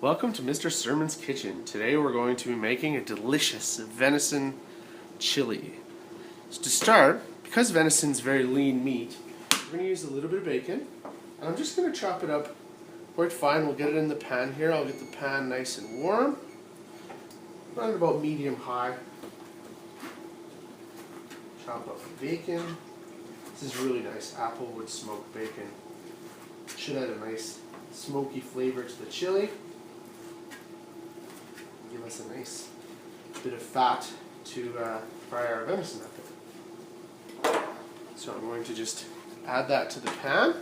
Welcome to Mr. Sermon's Kitchen. Today we're going to be making a delicious venison chili. So to start, because venison's very lean meat, we're going to use a little bit of bacon. And I'm just going to chop it up quite fine. We'll get it in the pan here. I'll get the pan nice and warm. Run it about medium-high. Chop up the bacon. This is really nice applewood smoked bacon. Should add a nice smoky flavor to the chili. Give us a nice bit of fat to fry our venison up in. So I'm going to just add that to the pan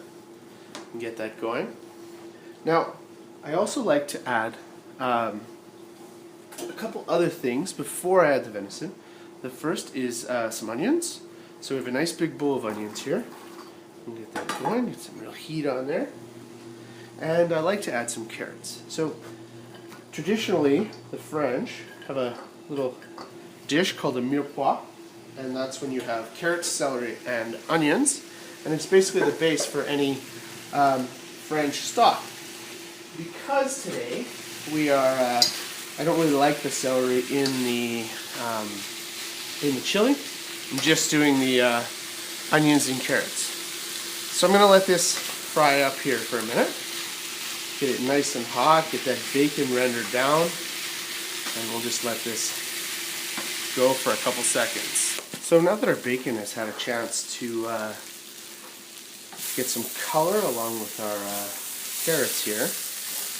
and get that going. Now, I also like to add a couple other things before I add the venison. The first is some onions. So we have a nice big bowl of onions here. We'll get that going, get some real heat on there. And I like to add some carrots. So traditionally, the French have a little dish called a mirepoix, and that's when you have carrots, celery, and onions, and it's basically the base for any French stock. Because today we are, I don't really like the celery in the chili. I'm just doing the onions and carrots. So I'm going to let this fry up here for a minute. Get it nice and hot, get that bacon rendered down, and we'll just let this go for a couple seconds. So now that our bacon has had a chance to get some color along with our carrots here,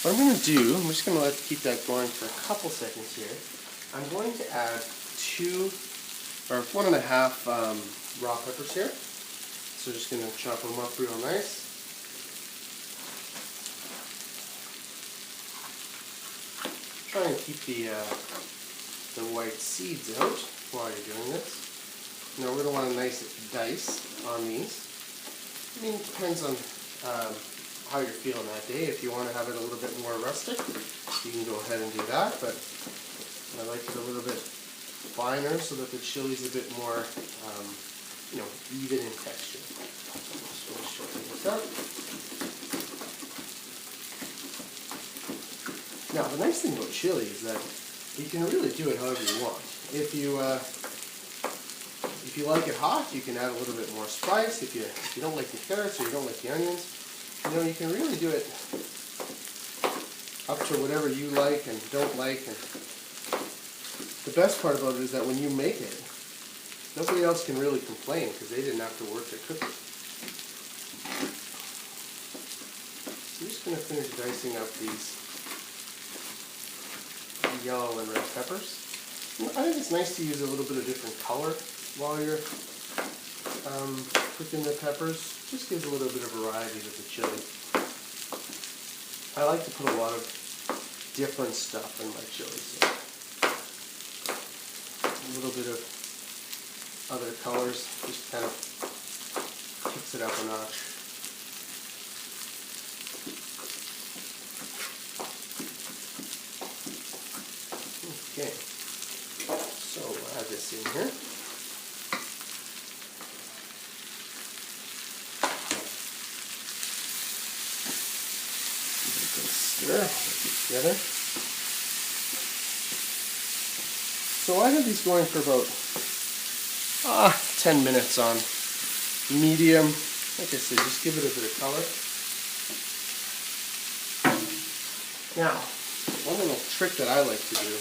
what I'm going to do, I'm just going to keep that going for a couple seconds here. I'm going to add 1.5 raw peppers here. So just going to chop them up real nice. Try and keep the white seeds out while you're doing this. Now we're going to want a nice dice on these. I mean, it depends on how you're feeling that day. If you want to have it a little bit more rustic, you can go ahead and do that. But I like it a little bit finer so that the chili's a bit more, even in texture. So let's shorten this up. Now, the nice thing about chili is that you can really do it however you want. If you like it hot, you can add a little bit more spice. If you don't like the carrots or you don't like the onions, you can really do it up to whatever you like and don't like. And the best part about it is that when you make it, nobody else can really complain because they didn't have to work to cook it. So I'm just going to finish dicing up these yellow and red peppers. I think it's nice to use a little bit of different color while you're cooking the peppers. Just gives a little bit of variety to the chili. I like to put a lot of different stuff in my chili. So a little bit of other colors just kind of kicks it up a notch. Okay, so we'll add this in here. Stir it together. So I have these going for about 10 minutes on medium. Like I said, just give it a bit of color. Now, one little trick that I like to do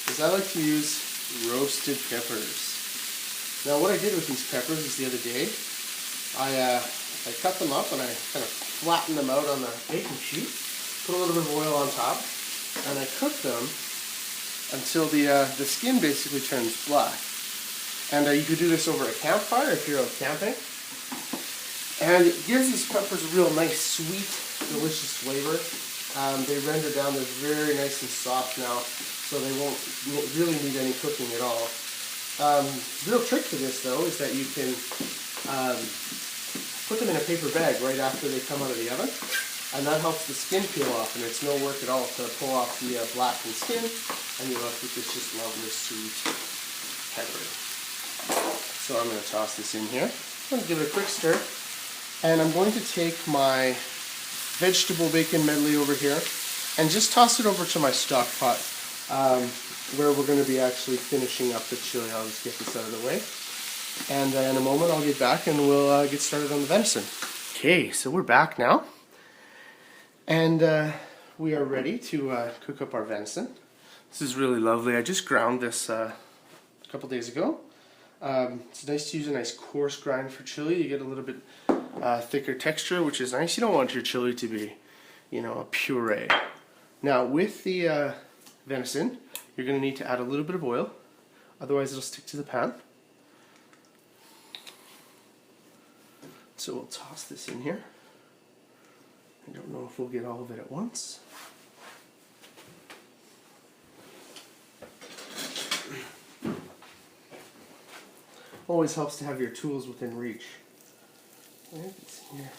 is I like to use roasted peppers. Now what I did with these peppers is the other day, I cut them up and I kind of flattened them out on the baking sheet, put a little bit of oil on top, and I cooked them until the skin basically turns black. And you could do this over a campfire if you're out camping. And it gives these peppers a real nice, sweet, delicious flavor. They render down, they're very nice and soft now, so they won't really need any cooking at all. Real trick to this though is that you can put them in a paper bag right after they come out of the oven, and that helps the skin peel off, and it's no work at all to pull off the blackened skin, and you're left with this just lovely sweet pepper. So I'm going to toss this in here. I'm going to give it a quick stir, and I'm going to take my vegetable bacon medley over here, and just toss it over to my stock pot where we're going to be actually finishing up the chili. I'll just get this out of the way. And in a moment I'll get back and we'll get started on the venison. Okay, so we're back now. And we are ready to cook up our venison. This is really lovely. I just ground this a couple days ago. It's nice to use a nice coarse grind for chili. You get a little bit thicker texture, which is nice. You don't want your chili to be, you know, a puree. Now with the venison, you're going to need to add a little bit of oil, otherwise it'll stick to the pan. So we'll toss this in here. I don't know if we'll get all of it at once. Always helps to have your tools within reach. It's in here.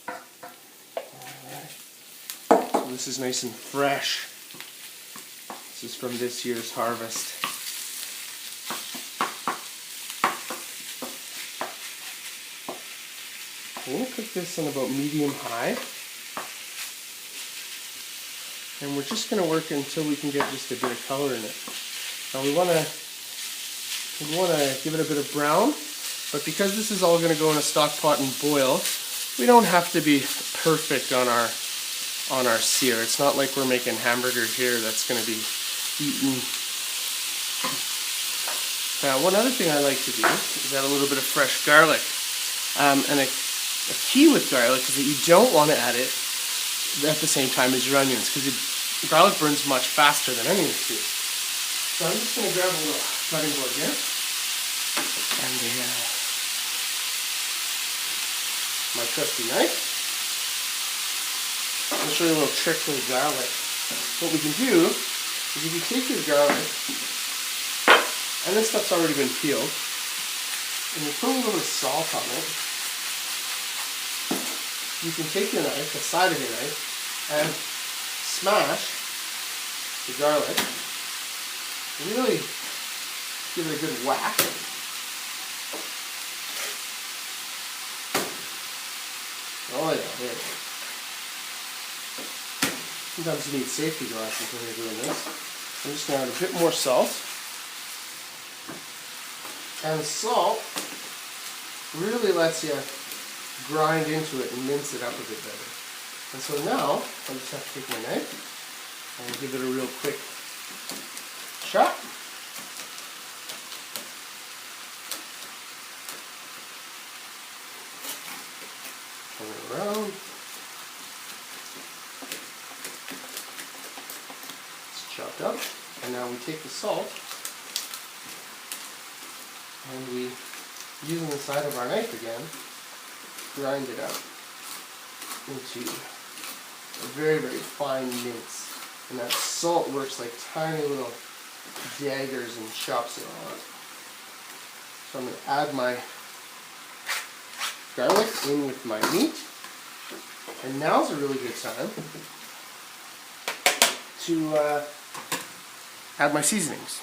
Alright. So this is nice and fresh. This is from this year's harvest. I'm going to cook this on about medium-high. And we're just going to work until we can get just a bit of color in it. Now we want to give it a bit of brown, but because this is all going to go in a stock pot and boil, we don't have to be perfect on our sear. It's not like we're making hamburger here that's going to be eaten. Now one other thing I like to do is add a little bit of fresh garlic. And a key with garlic is that you don't want to add it at the same time as your onions, because garlic burns much faster than onions do. So I'm just going to grab a little cutting board here, and my trusty knife. I'll show you a little trick with garlic. What we can do is if you take your garlic, and this stuff's already been peeled, and you put a little bit of salt on it, you can take your knife, the side of your knife, and smash the garlic. Really give it a good whack. Oh yeah, there it is. Sometimes you need safety glasses when you're doing this. I'm just going to add a bit more salt. And salt really lets you grind into it and mince it up a bit better. And so now, I just have to take my knife and give it a real quick shot. Turn it around. It's chopped up. And now we take the salt and we, using the side of our knife again, grind it up into a very, very fine mince. And that salt works like tiny little daggers and chops it all up. So I'm going to add my garlic in with my meat. And now's a really good time to add my seasonings.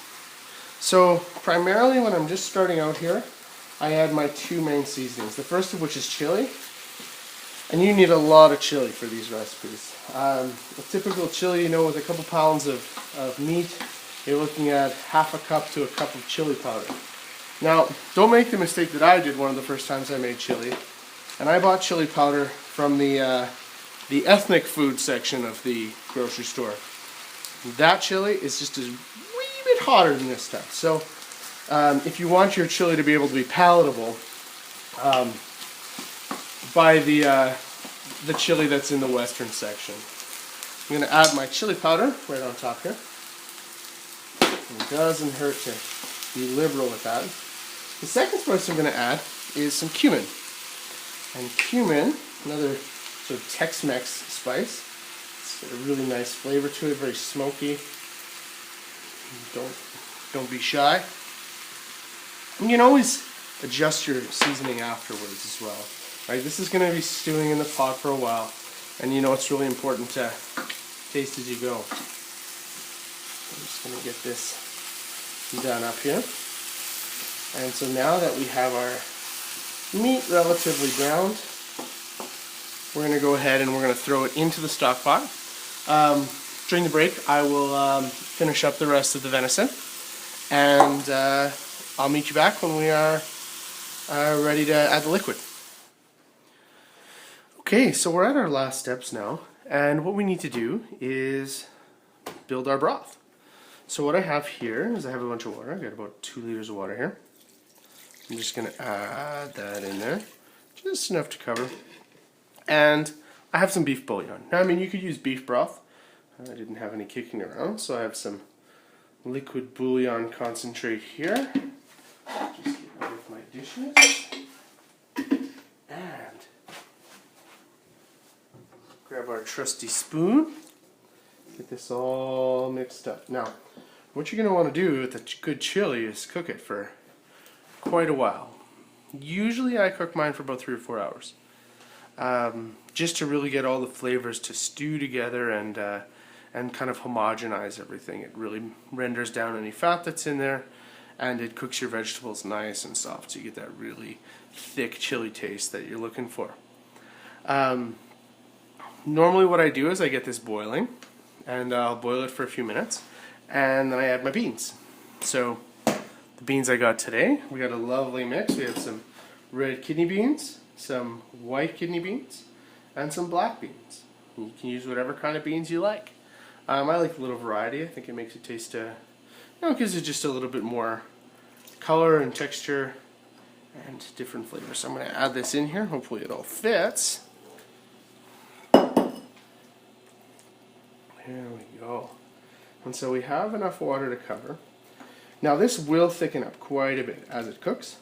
So primarily when I'm just starting out here, I add my two main seasonings. The first of which is chili. And you need a lot of chili for these recipes. A typical chili, you know, with a couple pounds of meat, you're looking at half a cup to a cup of chili powder. Now, don't make the mistake that I did one of the first times I made chili. And I bought chili powder from the ethnic food section of the grocery store. That chili is just a wee bit hotter than this stuff. So, if you want your chili to be able to be palatable, buy the chili that's in the western section. I'm going to add my chili powder right on top here. It doesn't hurt to be liberal with that. The second spice I'm going to add is some cumin. And cumin, another sort of Tex-Mex spice. It's got a really nice flavor to it, very smoky. Don't be shy. And you can always adjust your seasoning afterwards as well. Right, this is going to be stewing in the pot for a while, and you know it's really important to taste as you go. I'm just going to get this done up here. And so now that we have our meat relatively browned, we're going to go ahead and we're going to throw it into the stock pot. During the break, I will finish up the rest of the venison, and I'll meet you back when we are ready to add the liquid. Okay, so we're at our last steps now, and what we need to do is build our broth. So what I have here is I have a bunch of water. I've got about 2 liters of water here. I'm just going to add that in there, just enough to cover. And I have some beef bouillon. Now, I mean, you could use beef broth. I didn't have any kicking around, so I have some liquid bouillon concentrate here. Just get rid of my dishes. And grab our trusty spoon. Get this all mixed up. Now, what you're going to want to do with a good chili is cook it for quite a while. Usually I cook mine for about 3 or 4 hours. Just to really get all the flavors to stew together and kind of homogenize everything. It really renders down any fat that's in there, and it cooks your vegetables nice and soft, so you get that really thick chili taste that you're looking for. Normally what I do is I get this boiling, and I'll boil it for a few minutes, and then I add my beans. So the beans I got today, we got a lovely mix. We have some red kidney beans, some white kidney beans, and some black beans. You can use whatever kind of beans you like. I like a little variety. I think it makes it taste, gives it just a little bit more color and texture and different flavors. So I'm going to add this in here. Hopefully it all fits. There we go. And so we have enough water to cover. Now this will thicken up quite a bit as it cooks.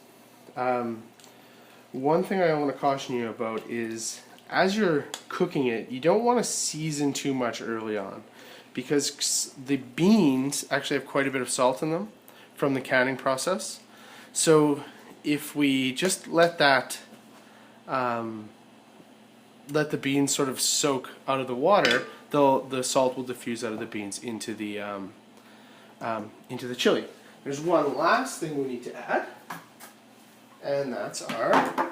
One thing I want to caution you about is as you're cooking it, you don't want to season too much early on, because the beans actually have quite a bit of salt in them from the canning process. So if we just let that let the beans sort of soak out of the water, the salt will diffuse out of the beans into the chili. There's one last thing we need to add, and that's our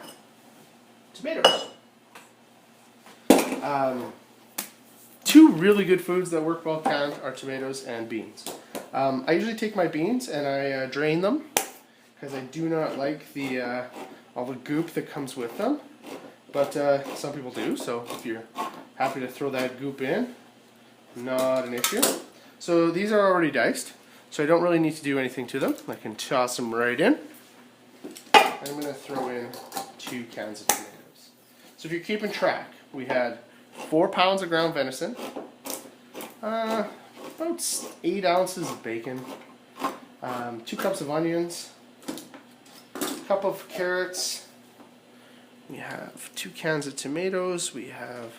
tomatoes. Two really good foods that work well canned are tomatoes and beans. I usually take my beans and I drain them, because I do not like the all the goop that comes with them. But some people do, so if you're happy to throw that goop in, not an issue. So these are already diced, so I don't really need to do anything to them. I can toss them right in. I'm going to throw in 2 cans of tomatoes. So if you're keeping track, we had 4 pounds of ground venison, about 8 ounces of bacon, 2 cups of onions, a cup of carrots. We have 2 cans of tomatoes. We have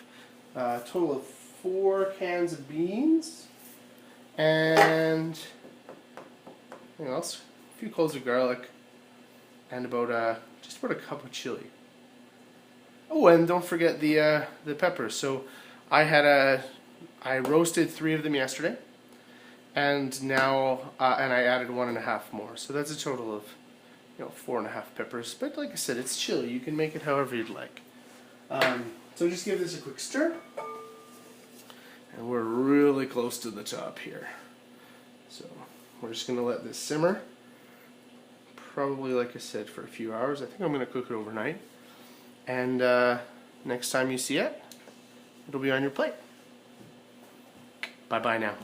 a total of 4 cans of beans, and anything else? A few cloves of garlic, and about just about a cup of chili. Oh, and don't forget the peppers. So I roasted 3 of them yesterday, and now and I added 1.5 more. So that's a total of 4.5 peppers. But like I said, it's chili. You can make it however you'd like. So just give this a quick stir, and we're really close to the top here. So we're just going to let this simmer. Probably, like I said, for a few hours. I think I'm going to cook it overnight. And next time you see it, it'll be on your plate. Bye-bye now.